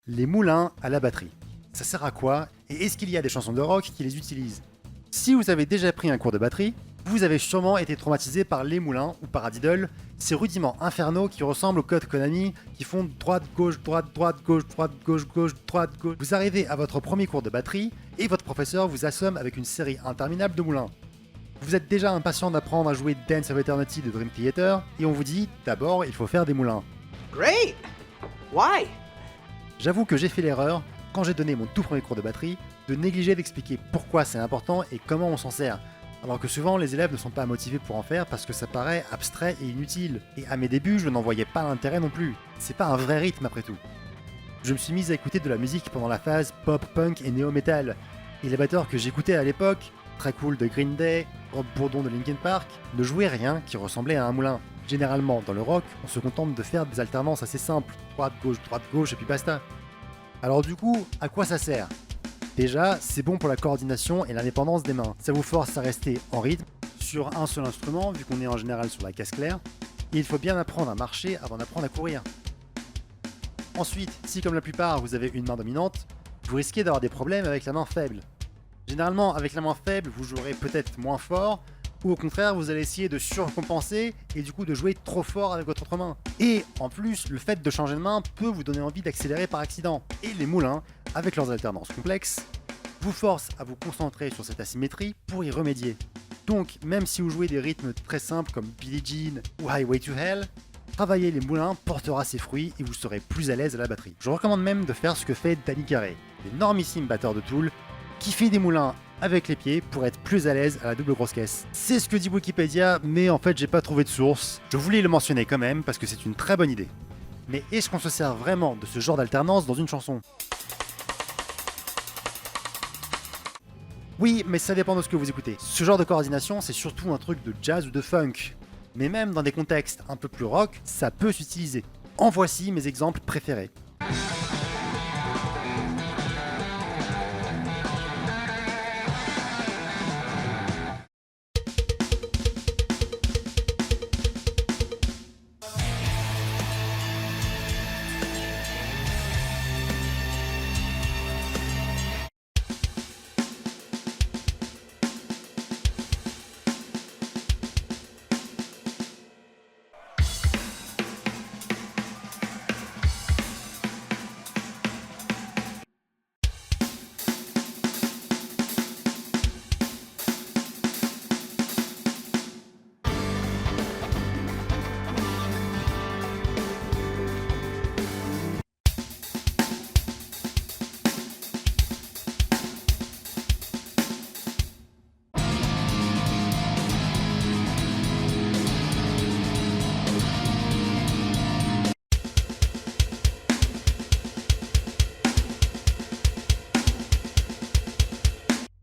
Les moulins à la batterie. Ça sert à quoi et est-ce qu'il y a des chansons de rock qui les utilisent? Si vous avez déjà pris un cours de batterie, vous avez sûrement été traumatisé par les moulins ou paradiddle, ces rudiments infernaux qui ressemblent au code Konami qui font droite, gauche, droite, gauche, droite, gauche, droite, gauche. Vous arrivez à votre premier cours de batterie et votre professeur vous assomme avec une série interminable de moulins. Vous êtes déjà impatient d'apprendre à jouer Dance of Eternity de Dream Theater et on vous dit d'abord il faut faire des moulins. Great! Why? J'avoue que j'ai fait l'erreur, quand j'ai donné mon tout premier cours de batterie, de négliger d'expliquer pourquoi c'est important et comment on s'en sert. Alors que souvent les élèves ne sont pas motivés pour en faire parce que ça paraît abstrait et inutile. Et à mes débuts, je n'en voyais pas l'intérêt non plus. C'est pas un vrai rythme après tout. Je me suis mis à écouter de la musique pendant la phase pop, punk et néo-metal. Et les batteurs que j'écoutais à l'époque, Très Cool de Green Day, Rob Bourdon de Linkin Park, ne jouaient rien qui ressemblait à un moulin. Généralement, dans le rock, on se contente de faire des alternances assez simples, droite, gauche et puis basta. Alors du coup, à quoi ça sert? Déjà, c'est bon pour la coordination et l'indépendance des mains. Ça vous force à rester en rythme, sur un seul instrument, vu qu'on est en général sur la casse claire, et il faut bien apprendre à marcher avant d'apprendre à courir. Ensuite, si comme la plupart vous avez une main dominante, vous risquez d'avoir des problèmes avec la main faible. Généralement, avec la main faible, vous jouerez peut-être moins fort, ou au contraire, vous allez essayer de surcompenser et du coup de jouer trop fort avec votre autre main. Et en plus, le fait de changer de main peut vous donner envie d'accélérer par accident. Et les moulins, avec leurs alternances complexes, vous forcent à vous concentrer sur cette asymétrie pour y remédier. Donc, même si vous jouez des rythmes très simples comme Billie Jean ou Highway to Hell, travailler les moulins portera ses fruits et vous serez plus à l'aise à la batterie. Je recommande même de faire ce que fait Danny Carey, l'énormissime batteur de Tool, qui fait des moulins avec les pieds pour être plus à l'aise à la double grosse caisse. C'est ce que dit Wikipédia, mais en fait j'ai pas trouvé de source. Je voulais le mentionner quand même parce que c'est une très bonne idée. Mais est-ce qu'on se sert vraiment de ce genre d'alternance dans une chanson? Oui, mais ça dépend de ce que vous écoutez. Ce genre de coordination, c'est surtout un truc de jazz ou de funk. Mais même dans des contextes un peu plus rock, ça peut s'utiliser. En voici mes exemples préférés.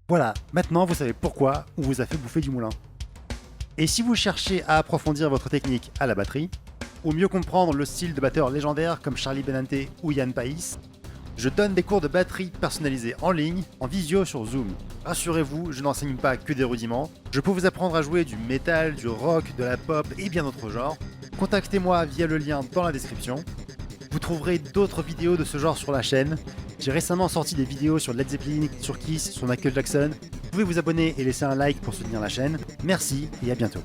Voilà, maintenant vous savez pourquoi on vous a fait bouffer du moulin. Et si vous cherchez à approfondir votre technique à la batterie, ou mieux comprendre le style de batteurs légendaires comme Charlie Benante ou Ian Paice, je donne des cours de batterie personnalisés en ligne, en visio sur Zoom. Rassurez-vous, je n'enseigne pas que des rudiments, je peux vous apprendre à jouer du métal, du rock, de la pop et bien d'autres genres. Contactez-moi via le lien dans la description. Vous trouverez d'autres vidéos de ce genre sur la chaîne. J'ai récemment sorti des vidéos sur Led Zeppelin, sur Kiss, sur Michael Jackson. Vous pouvez vous abonner et laisser un like pour soutenir la chaîne. Merci et à bientôt.